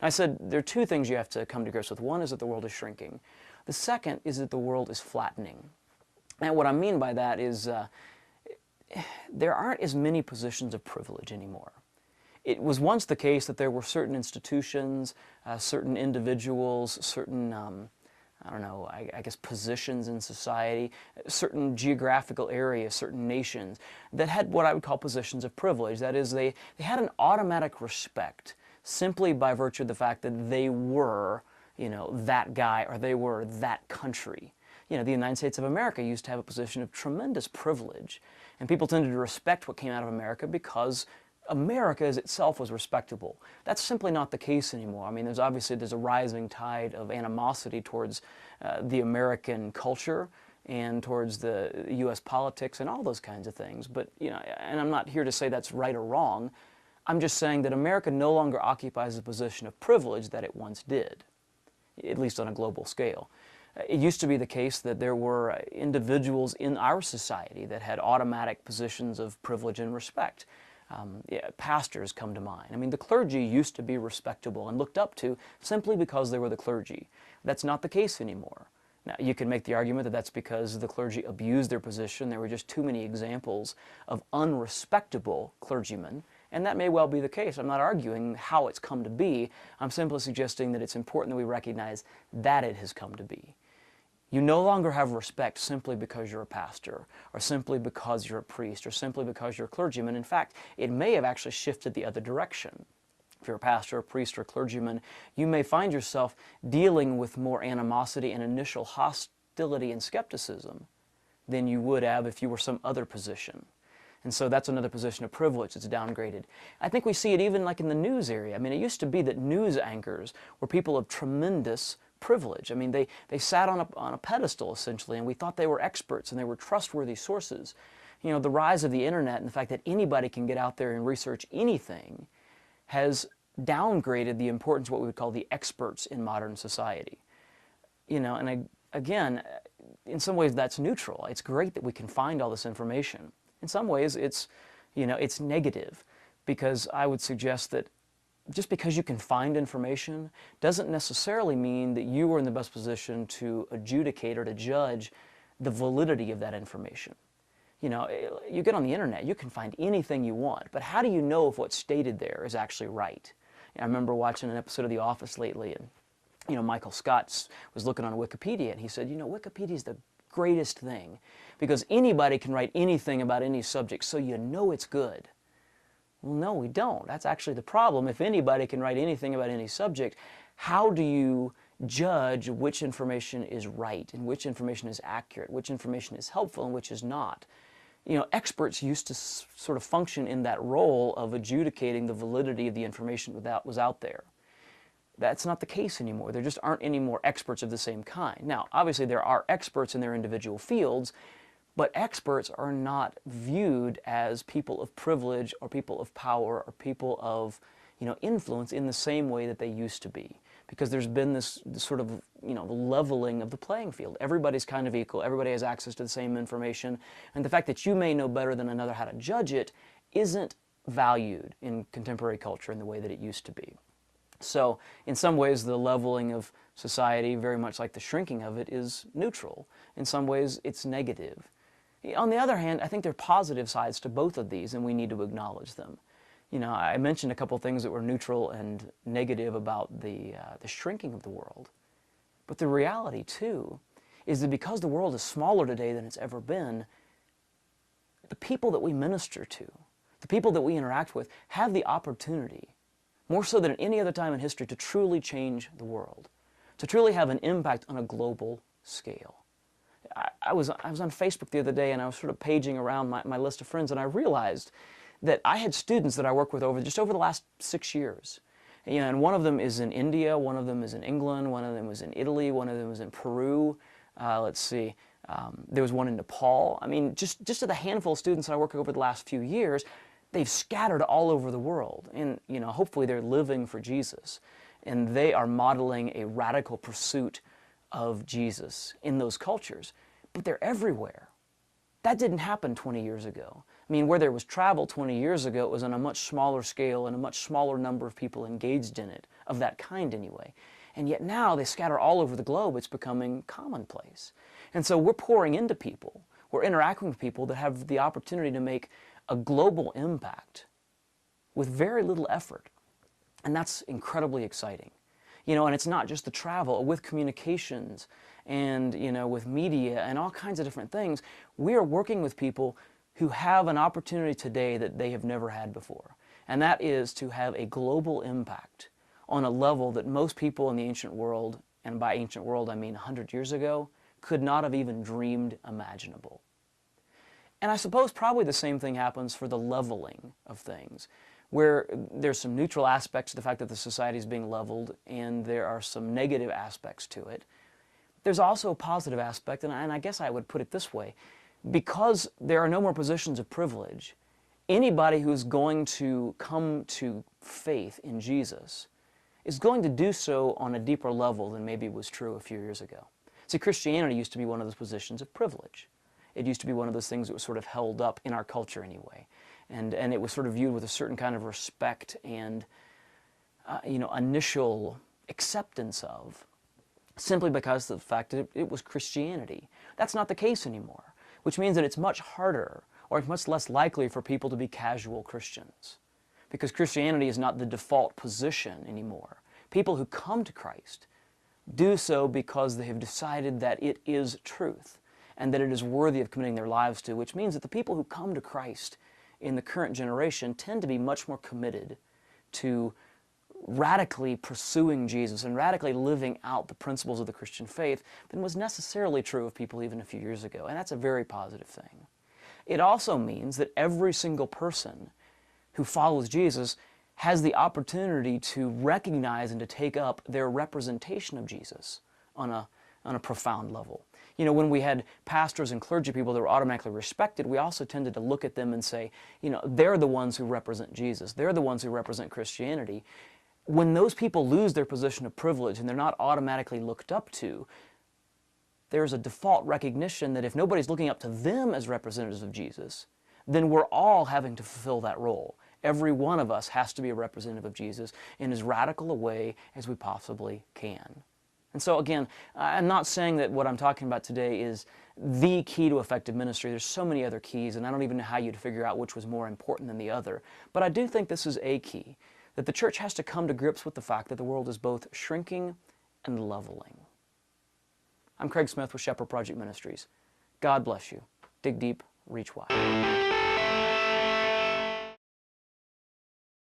And I said there are two things you have to come to grips with. One is that the world is shrinking. The second is that the world is flattening. And what I mean by that is there aren't as many positions of privilege anymore. It was once the case that there were certain institutions, certain individuals, certain, I don't know, I guess positions in society, certain geographical areas, certain nations that had what I would call positions of privilege. That is, they had an automatic respect simply by virtue of the fact that they were, that guy or they were that country. The United States of America used to have a position of tremendous privilege, and people tended to respect what came out of America because America as itself was respectable. That's simply not the case anymore. I mean, there's a rising tide of animosity towards the American culture and towards the U.S. politics and all those kinds of things. But, and I'm not here to say that's right or wrong. I'm just saying that America no longer occupies a position of privilege that it once did, at least on a global scale. It used to be the case that there were individuals in our society that had automatic positions of privilege and respect. Pastors come to mind. I mean, the clergy used to be respectable and looked up to simply because they were the clergy. That's not the case anymore. Now, you can make the argument that that's because the clergy abused their position. There were just too many examples of unrespectable clergymen, and that may well be the case. I'm not arguing how it's come to be. I'm simply suggesting that it's important that we recognize that it has come to be. You no longer have respect simply because you're a pastor, or simply because you're a priest, or simply because you're a clergyman. In fact, it may have actually shifted the other direction. If you're a pastor, a priest, or a clergyman, you may find yourself dealing with more animosity and initial hostility and skepticism than you would have if you were some other position. And so that's another position of privilege that's downgraded. I think we see it even like in the news area. I mean, it used to be that news anchors were people of tremendous privilege. I mean, they sat on a pedestal, essentially, and we thought they were experts and they were trustworthy sources. The rise of the internet and the fact that anybody can get out there and research anything has downgraded the importance of what we would call the experts in modern society. Again, in some ways that's neutral. It's great that we can find all this information. In some ways it's negative, because I would suggest that just because you can find information doesn't necessarily mean that you are in the best position to adjudicate or to judge the validity of that information. You get on the internet, you can find anything you want, but how do you know if what's stated there is actually right? I remember watching an episode of The Office lately, and Michael Scott was looking on Wikipedia, and he said, Wikipedia is the greatest thing because anybody can write anything about any subject, so you know it's good. Well, no, we don't. That's actually the problem. If anybody can write anything about any subject, how do you judge which information is right and which information is accurate, which information is helpful and which is not? Experts used to sort of function in that role of adjudicating the validity of the information that was out there. That's not the case anymore. There just aren't any more experts of the same kind. Now, obviously there are experts in their individual fields, but experts are not viewed as people of privilege or people of power or people of, influence in the same way that they used to be. Because there's been this sort of, leveling of the playing field. Everybody's kind of equal. Everybody has access to the same information. And the fact that you may know better than another how to judge it isn't valued in contemporary culture in the way that it used to be. So in some ways, the leveling of society, very much like the shrinking of it, is neutral. In some ways, it's negative. On the other hand, I think there are positive sides to both of these, and we need to acknowledge them. I mentioned a couple things that were neutral and negative about the shrinking of the world. But the reality, too, is that because the world is smaller today than it's ever been, the people that we minister to, the people that we interact with, have the opportunity, more so than at any other time in history, to truly change the world, to truly have an impact on a global scale. I was on Facebook the other day, and I was sort of paging around my list of friends, and I realized that I had students that I worked with over the last 6 years. And one of them is in India, one of them is in England, one of them was in Italy, one of them was in Peru. There was one in Nepal. I mean, just of the handful of students that I worked with over the last few years, they've scattered all over the world. And, hopefully they're living for Jesus. And they are modeling a radical pursuit of Jesus in those cultures. But they're everywhere. That didn't happen 20 years ago. I mean, where there was travel 20 years ago, it was on a much smaller scale and a much smaller number of people engaged in it. of that kind anyway. And yet now they scatter all over the globe. It's becoming commonplace. And so we're pouring into people. We're interacting with people that have the opportunity to make a global impact with very little effort. And that's incredibly exciting. You know, and it's not just the travel, with communications and, you know, with media and all kinds of different things. We are working with people who have an opportunity today that they have never had before. And that is to have a global impact on a level that most people in the ancient world, and by ancient world I mean 100 years ago, could not have even dreamed imaginable. And I suppose probably the same thing happens for the leveling of things, where there's some neutral aspects to the fact that the society is being leveled, and there are some negative aspects to it. There's also a positive aspect, and I guess I would put it this way. Because there are no more positions of privilege, anybody who's going to come to faith in Jesus is going to do so on a deeper level than maybe was true a few years ago. See, Christianity used to be one of those positions of privilege. It used to be one of those things that was sort of held up in our culture anyway. And it was sort of viewed with a certain kind of respect and, initial acceptance of, simply because of the fact that it was Christianity. That's not the case anymore, which means that it's much harder, or it's much less likely for people to be casual Christians, because Christianity is not the default position anymore. People who come to Christ do so because they have decided that it is truth and that it is worthy of committing their lives to, which means that the people who come to Christ in the current generation tend to be much more committed to radically pursuing Jesus and radically living out the principles of the Christian faith than was necessarily true of people even a few years ago, and that's a very positive thing. It also means that every single person who follows Jesus has the opportunity to recognize and to take up their representation of Jesus on a profound level. You know, when we had pastors and clergy people that were automatically respected, we also tended to look at them and say, you know, they're the ones who represent Jesus. They're the ones who represent Christianity. When those people lose their position of privilege and they're not automatically looked up to, there's a default recognition that if nobody's looking up to them as representatives of Jesus, then we're all having to fulfill that role. Every one of us has to be a representative of Jesus in as radical a way as we possibly can. And so again, I'm not saying that what I'm talking about today is the key to effective ministry. There's so many other keys, and I don't even know how you'd figure out which was more important than the other. But I do think this is a key, that the church has to come to grips with the fact that the world is both shrinking and leveling. I'm Craig Smith with Shepherd Project Ministries. God bless you. Dig deep, reach wide.